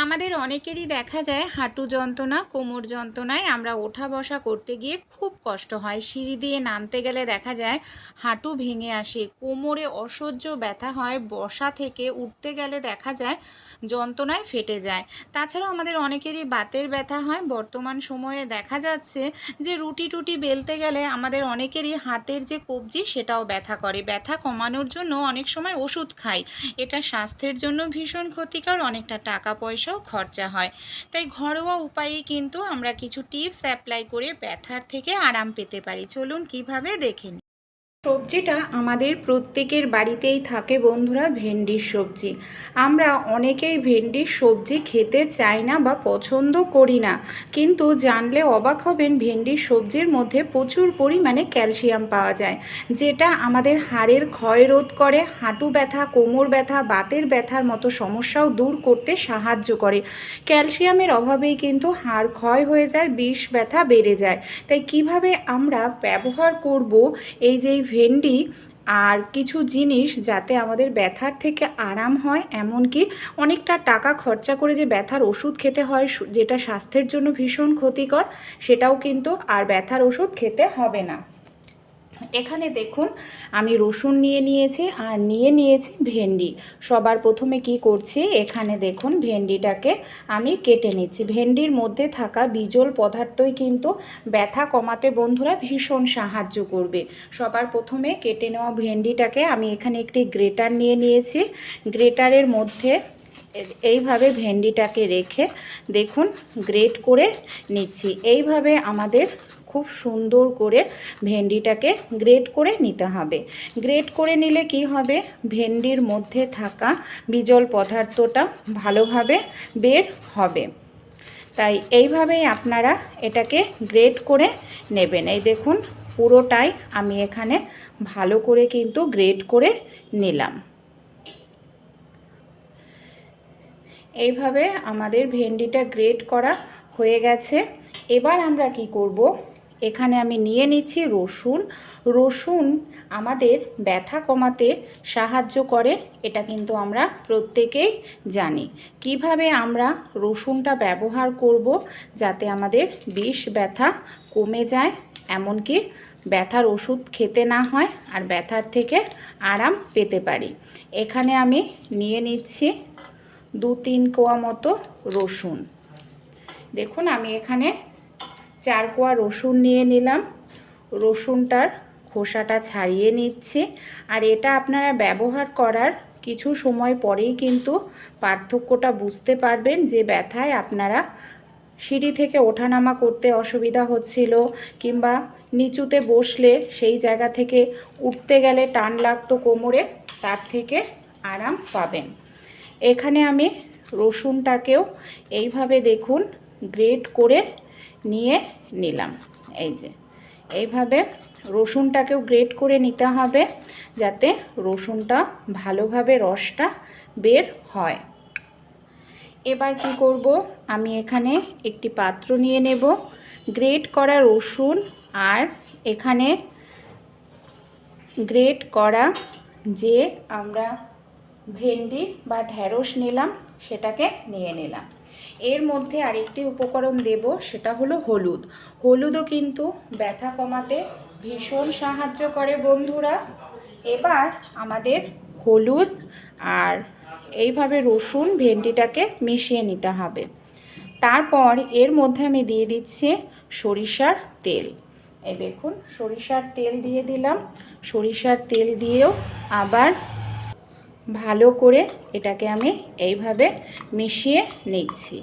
আমাদের অনেকেরই দেখা যায় হাঁটু যন্ত্রণা, কোমর যন্ত্রণায় আমরা ওঠা বসা করতে গিয়ে খুব কষ্ট হয়। সিঁড়ি দিয়ে নামতে গেলে দেখা যায় হাঁটু ভেঙে আসে, কোমরে অসহ্য ব্যথা হয়, বসা থেকে উঠতে গেলে দেখা যায় যন্ত্রণায় ফেটে যায়। তাছাড়াও আমাদের অনেকেরই বাতের ব্যথা হয়। বর্তমান সময়ে দেখা যাচ্ছে যে রুটি টুটি বেলতে গেলে আমাদের অনেকেরই হাতের যে কবজি সেটাও ব্যথা করে। ব্যথা কমানোর জন্য অনেক সময় ওষুধ খাই, এটা স্বাস্থ্যের জন্য ভীষণ ক্ষতিকর, অনেকটা টাকা পয়সাও খরচা হয়। তাই ঘরোয়া উপায়ে কিন্তু আমরা কিছু টিপস অ্যাপ্লাই করে ব্যথার থেকে আরাম পেতে পারি। চলুন কিভাবে দেখে নিই। সবজিটা আমাদের প্রত্যেকের বাড়িতেই থাকে বন্ধুরা, ভেন্ডির সবজি। আমরা অনেকেই ভেন্ডির সবজি খেতে চাই না বা পছন্দ করি না, কিন্তু জানলে অবাক হবেন ভেন্ডির সবজির মধ্যে প্রচুর পরিমাণে ক্যালসিয়াম পাওয়া যায়, যেটা আমাদের হাড়ের ক্ষয় রোধ করে, হাঁটু ব্যথা, কোমর ব্যথা, বাতের ব্যথার মতো সমস্যাও দূর করতে সাহায্য করে। ক্যালসিয়ামের অভাবেই কিন্তু হাড় ক্ষয় হয়ে যায়, বিষ ব্যথা বেড়ে যায়। তাই কিভাবে আমরা ব্যবহার করব এই যে ভেন্ডি আর কিছু জিনিস যাতে আমাদের ব্যথার থেকে আরাম হয়, এমনকি অনেকটা টাকা খরচা করে যে ব্যথার ওষুধ খেতে হয় যেটা স্বাস্থ্যের জন্য ভীষণ ক্ষতিকর, সেটাও কিন্তু আর ব্যথার ওষুধ খেতে হবে না। এখানে দেখুন আমি রসুন নিয়ে নিয়েছি আর নিয়ে নিয়েছি ভেন্ডি। সবার প্রথমে কি করছি, এখানে দেখুন ভেন্ডিটাকে আমি কেটে নিচ্ছি। ভেন্ডির মধ্যে থাকা বিজল পদার্থই কিন্তু ব্যথা কমাতে বন্ধুরা ভীষণ সাহায্য করবে। সবার প্রথমে কেটে নেওয়া ভেন্ডিটাকে আমি এখানে একটি গ্রেটার নিয়ে নিয়েছি। গ্রেটারের মধ্যে এইভাবে ভেন্ডিটাকে রেখে দেখুন গ্রেট করে নিচ্ছি। এইভাবে আমাদের খুব সুন্দর করে ভেন্ডিটাকে গ্রেট করে নিতে হবে। গ্রেট করে নিলে কি হবে, ভেন্ডির মধ্যে থাকা বিজল পদার্থটা ভালোভাবে বের হবে। তাই এইভাবেই আপনারা এটাকে গ্রেট করে নেবেন। এই দেখুন পুরোটাই আমি এখানে ভালো করে কিন্তু গ্রেট করে নিলাম। এইভাবে আমাদের ভেন্ডিটা গ্রেট করা হয়ে গেছে। এবার আমরা কি করব, এখানে আমি নিয়ে নিচ্ছি রসুন। রসুন আমাদের ব্যথা কমাতে সাহায্য করে, এটা কিন্তু আমরা প্রত্যেকেই জানি। কিভাবে আমরা রসুনটা ব্যবহার করব যাতে আমাদের বিষ ব্যথা কমে যায়, এমনকি ব্যথার ওষুধ খেতে না হয় আর ব্যথার থেকে আরাম পেতে পারি। এখানে আমি নিয়ে নিচ্ছি 2-3 কোয়া মতো রসুন। দেখুন আমি এখানে 4 কোয়া রসুন নিয়ে নিলাম। রসুনটার খোসাটা ছাড়িয়ে নিচ্ছি। আর এটা আপনারা ব্যবহার করার কিছু সময় পরেই কিন্তু পার্থক্যটা বুঝতে পারবেন, যে ব্যথায় আপনারা সিঁড়ি থেকে ওঠানামা করতে অসুবিধা হচ্ছিল, কিংবা নিচুতে বসলে সেই জায়গা থেকে উঠতে গেলে টান লাগতো কোমরে, তার থেকে আরাম পাবেন। এখানে আমি রসুনটাকেও এইভাবে দেখুন গ্রেট করে নিয়ে নিলাম। এই যে এইভাবে রসুনটাকেও গ্রেট করে নিতে হবে যাতে রসুনটা ভালোভাবে রসটা বের হয়। এবার কি করব, আমি এখানে একটি পাত্র নিয়ে নেব। গ্রেট করা রসুন আর এখানে গ্রেট করা যে আমরা ভেন্ডি বা ঢ্যাঁড়স নিলাম সেটাকে নিয়ে নিলাম। এর মধ্যে আরেকটি উপকরণ দেব, সেটা হলো হলুদ। হলুদও কিন্তু ব্যথা কমাতে ভীষণ সাহায্য করে বন্ধুরা। এবার আমাদের হলুদ আর এইভাবে রসুন ভেন্ডিটাকে মিশিয়ে নিতে হবে। তারপর এর মধ্যে আমি দিয়ে দিচ্ছি সরিষার তেল। এই দেখুন সরিষার তেল দিয়ে দিলাম। সরিষার তেল দিয়েও আবার ভালো করে এটাকে আমি এইভাবে মিশিয়ে নিচ্ছি।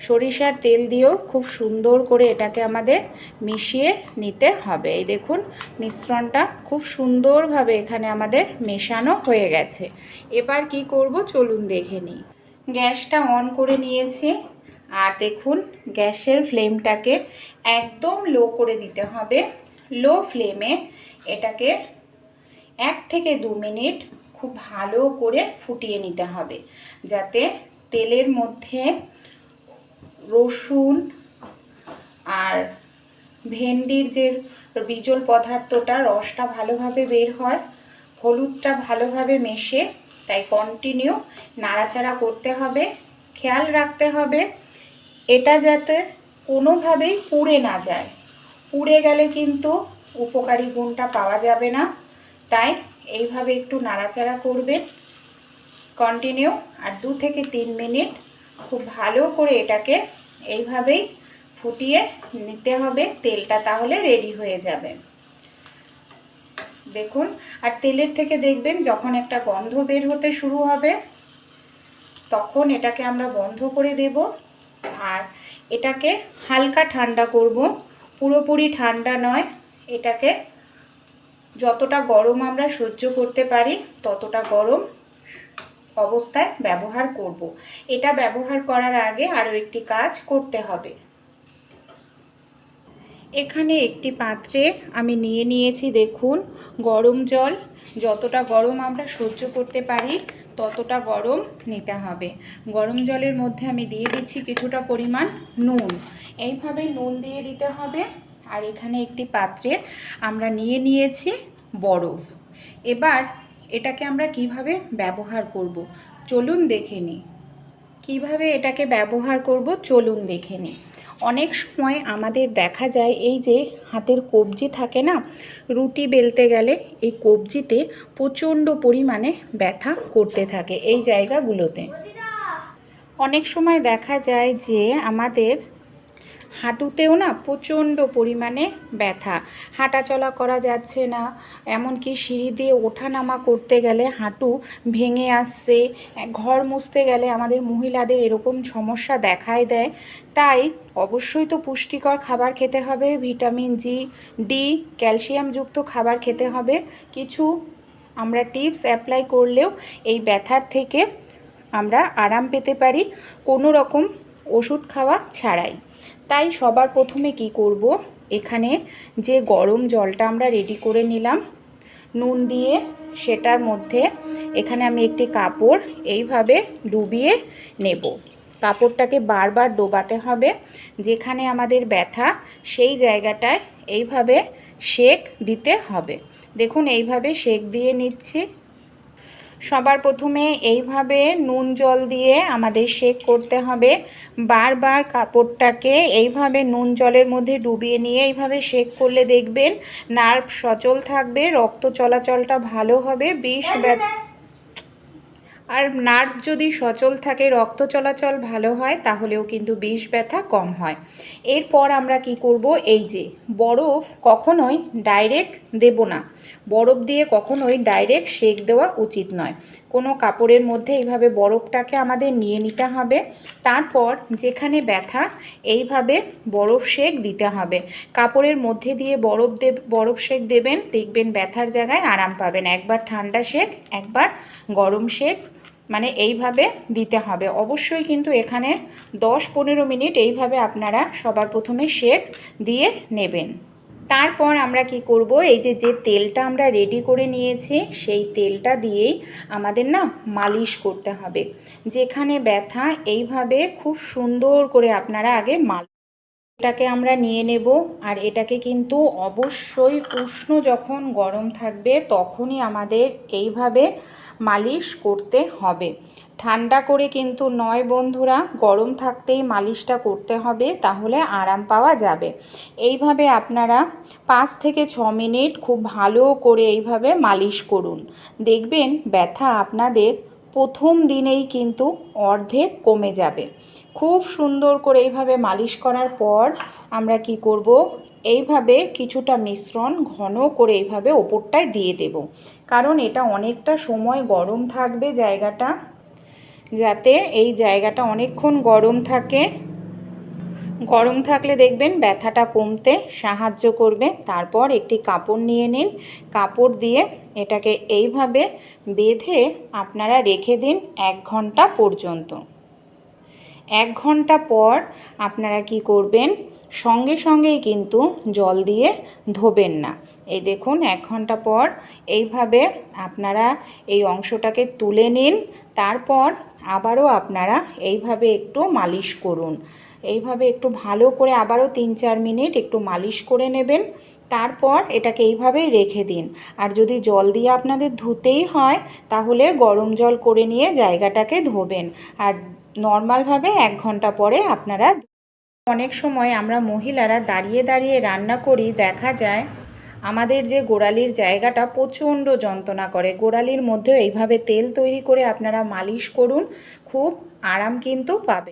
সরিষার তেল দিয়েও খুব সুন্দর করে এটাকে আমাদের মিশিয়ে নিতে হবে। এই দেখুন মিশ্রণটা খুব সুন্দরভাবে এখানে আমাদের মেশানো হয়ে গেছে। এবার কি করব চলুন দেখে নিই। গ্যাসটা অন করে নিয়েছি আর দেখুন গ্যাসের ফ্লেমটাকে একদম লো করে দিতে হবে। লো ফ্লেমে এটাকে 1 থেকে 2 মিনিট খুব ভালো করে ফুটিয়ে নিতে হবে, যাতে তেলের মধ্যে রসুন আর ভেন্ডির যে বিজল পদার্থটা রসটা ভালোভাবে বের হয়, হলুদটা ভালোভাবে মেশে। তাই কন্টিনিউ নাড়াচাড়া করতে হবে। খেয়াল রাখতে হবে এটা যাতে কোনোভাবেই পুড়ে না যায়। পুড়ে গেলে কিন্তু উপকারী গুণটা পাওয়া যাবে না। তাই এইভাবে একটু নাড়াচাড়া করবেন কন্টিনিউ, আর 2 থেকে 3 মিনিট খুব ভালো করে এটাকে এইভাবেই ফুটিয়ে নিতে হবে তেলটা, তাহলে রেডি হয়ে যাবে। দেখুন, আর তেলের থেকে দেখবেন যখন একটা গন্ধ বের হতে শুরু হবে তখন এটাকে আমরা বন্ধ করে দেব। আর এটাকে হালকা ঠান্ডা করব, পুরোপুরি ঠান্ডা নয়। এটাকে যতটা গরম আমরা সহ্য করতে পারি ততটা গরম অবস্থায় ব্যবহার করব। এটা ব্যবহার করার আগে আরও একটি কাজ করতে হবে। এখানে একটি পাত্রে আমি নিয়ে নিয়েছি দেখুন গরম জল। যতটা গরম আমরা সহ্য করতে পারি ততটা গরম নিতে হবে। গরম জলের মধ্যে আমি দিয়ে দিচ্ছি কিছুটা পরিমাণ নুন। এইভাবে নুন দিয়ে দিতে হবে। আর এখানে একটি পাত্রে আমরা নিয়ে নিয়েছি বরফ। এবার এটাকে আমরা কিভাবে ব্যবহার করব চলুন দেখে নিই। কিভাবে এটাকে ব্যবহার করব চলুন দেখে নিই। অনেক সময় আমাদের দেখা যায় এই যে হাতের কবজি থাকে না, রুটি বেলতে গেলে এই কবজিতে প্রচণ্ড পরিমাণে ব্যথা করতে থাকে এই জায়গাগুলোতে। অনেক সময় দেখা যায় যে আমাদের হাঁটুতেও না প্রচণ্ড পরিমাণে ব্যথা, হাঁটাচলা করা যাচ্ছে না, এমনকি সিঁড়ি দিয়ে ওঠানামা করতে গেলে হাঁটু ভেঙে আসছে, ঘর মুছতে গেলে আমাদের মহিলাদের এরকম সমস্যা দেখাই দেয়। তাই অবশ্যই তো পুষ্টিকর খাবার খেতে হবে, ভিটামিন জি, ডি, ক্যালসিয়ামযুক্ত খাবার খেতে হবে। কিছু আমরা টিপস অ্যাপ্লাই করলেও এই ব্যথার থেকে আমরা আরাম পেতে পারি কোনো রকম ওষুধ খাওয়া ছাড়াই। তাই সবার প্রথমে কি করব, এখানে যে গরম জলটা আমরা রেডি করে নিলাম নুন দিয়ে, সেটার মধ্যে এখানে আমি একটি কাপড় এইভাবে ডুবিয়ে নেব। কাপড়টাকে বারবার ডোবাতে হবে, যেখানে আমাদের ব্যথা সেই জায়গাটায় এইভাবে সেক দিতে হবে। দেখুন এইভাবে সেক দিয়ে নিচ্ছি। সবার প্রথমে এইভাবে নুন জল দিয়ে আমাদের সেক করতে হবে। বারবার কাপড়টাকে এইভাবে নুন জলের মধ্যে ডুবিয়ে নিয়ে এইভাবে সেক করলে দেখবেন নার্ভ সচল থাকবে, রক্ত চলাচলটা ভালো হবে, আর নার্ভ যদি সচল থাকে, রক্ত চলাচল ভালো হয়, তাহলেও কিন্তু বিষ ব্যথা কম হয়। এরপর আমরা কি করব, এই যে বরফ কখনোই ডাইরেক্ট দেব না, বরফ দিয়ে কখনোই ডাইরেক্ট সেক দেওয়া উচিত নয়। কোনো কাপড়ের মধ্যে এইভাবে বরফটাকে আমাদের নিয়ে নিতে হবে। তারপর যেখানে ব্যথা এইভাবে বরফ সেক দিতে হবে। কাপড়ের মধ্যে দিয়ে বরফ সেক দেবেন, দেখবেন ব্যথার জায়গায় আরাম পাবেন। একবার ঠান্ডা সেক, একবার গরম সেক, মানে এইভাবে দিতে হবে। অবশ্যই কিন্তু এখানে 10-15 মিনিট এইভাবে আপনারা সবার প্রথমে সেক দিয়ে নেবেন। তারপর আমরা কি করব, এই যে তেলটা আমরা রেডি করে নিয়েছি সেই তেলটা দিয়েই আমাদের না মালিশ করতে হবে। যেখানে ব্যথা এইভাবে খুব সুন্দর করে আপনারা আগে এটাকে আমরা নিয়ে নেব। আর এটাকে কিন্তু অবশ্যই উষ্ণ যখন গরম থাকবে তখনই আমাদের এইভাবে মালিশ করতে হবে। ঠান্ডা করে কিন্তু নয় বন্ধুরা, গরম থাকতেই মালিশটা করতে হবে, তাহলে আরাম পাওয়া যাবে। এইভাবে আপনারা 5 থেকে 6 মিনিট খুব ভালো করে এইভাবে মালিশ করুন। দেখবেন ব্যথা আপনাদের প্রথম দিনেই কিন্তু অর্ধেক কমে যাবে। খুব সুন্দর করে এইভাবে মালিশ করার পর আমরা কি করব, এইভাবে কিছুটা মিশ্রণ ঘন করে এইভাবে ওপরটায় দিয়ে দেব। কারণ এটা অনেকটা সময় গরম থাকবে জায়গাটা, যাতে এই জায়গাটা অনেকক্ষণ গরম থাকে। গরম থাকলে দেখবেন ব্যথাটা কমতে সাহায্য করবে। তারপর একটি কাপড় নিয়ে নিন, কাপড় দিয়ে এটাকে এইভাবে বেঁধে আপনারা রেখে দিন 1 ঘন্টা পর্যন্ত। 1 ঘন্টা পর আপনারা কি করবেন, সঙ্গে সঙ্গেই কিন্তু জল দিয়ে ধোবেন না। এই দেখুন 1 ঘন্টা পর এইভাবে আপনারা এই অংশটাকে তুলে নিন। তারপর আবারও আপনারা এইভাবে একটু মালিশ করুন। এইভাবে একটু ভালো করে আবারও 3-4 মিনিট একটু মালিশ করে নেবেন। তারপর এটাকে এইভাবেই রেখে দিন। আর যদি জল দিয়ে আপনাদের ধুতেই হয় তাহলে গরম জল করে নিয়ে জায়গাটাকে ধোবেন। আর নর্মালভাবে 1 ঘন্টা পরে আপনারা। অনেক সময় আমরা মহিলারা দাঁড়িয়ে দাঁড়িয়ে রান্না করি, দেখা যায় আমাদের যে গোড়ালির জায়গাটা প্রচণ্ড যন্ত্রণা করে। গোড়ালির মধ্যেও এইভাবে তেল তৈরি করে আপনারা মালিশ করুন, খুব আরাম কিন্তু পাবে।